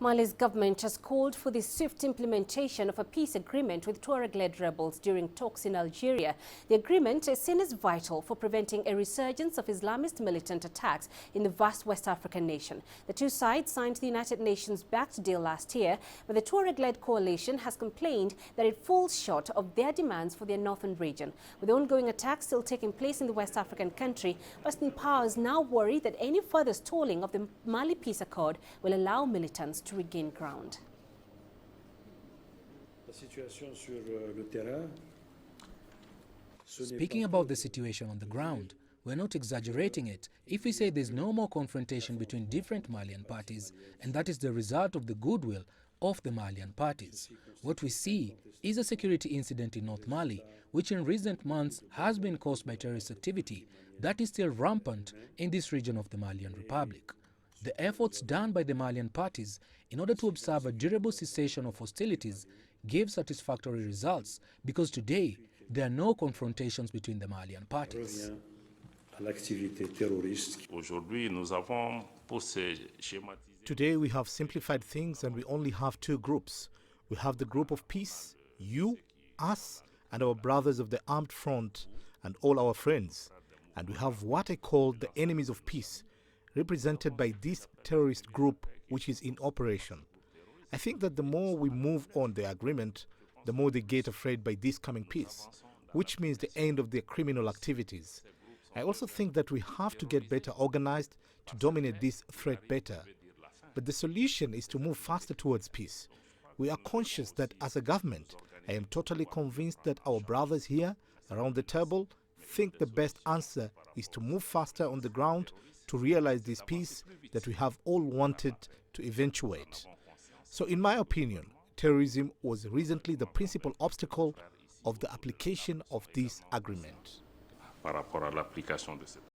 Mali's government has called for the swift implementation of a peace agreement with Tuareg-led rebels during talks in Algeria. The agreement is seen as vital for preventing a resurgence of Islamist militant attacks in the vast West African nation. The two sides signed the United Nations-backed deal last year, but the Tuareg-led coalition has complained that it falls short of their demands for their northern region. With ongoing attacks still taking place in the West African country, Western powers now worry that any further stalling of the Mali peace accord will allow militants to regain ground. Speaking about the situation on the ground, we're not exaggerating it if we say there's no more confrontation between different Malian parties, and that is the result of the goodwill of the Malian parties. What we see is a security incident in North Mali, which in recent months has been caused by terrorist activity that is still rampant in this region of the Malian Republic. The efforts done by the Malian parties in order to observe a durable cessation of hostilities gave satisfactory results, because today there are no confrontations between the Malian parties. Today we have simplified things and we only have two groups. We have the group of peace, you, us, and our brothers of the armed front and all our friends. And we have what I call the enemies of peace, represented by this terrorist group which is in operation. I think that the more we move on the agreement, the more they get afraid by this coming peace, which means the end of their criminal activities. I also think that we have to get better organized to dominate this threat better. But the solution is to move faster towards peace. We are conscious that as a government, I am totally convinced that our brothers here around the table think the best answer is to move faster on the ground to realize this peace that we have all wanted to eventuate. So in my opinion, terrorism was recently the principal obstacle of the application of this agreement.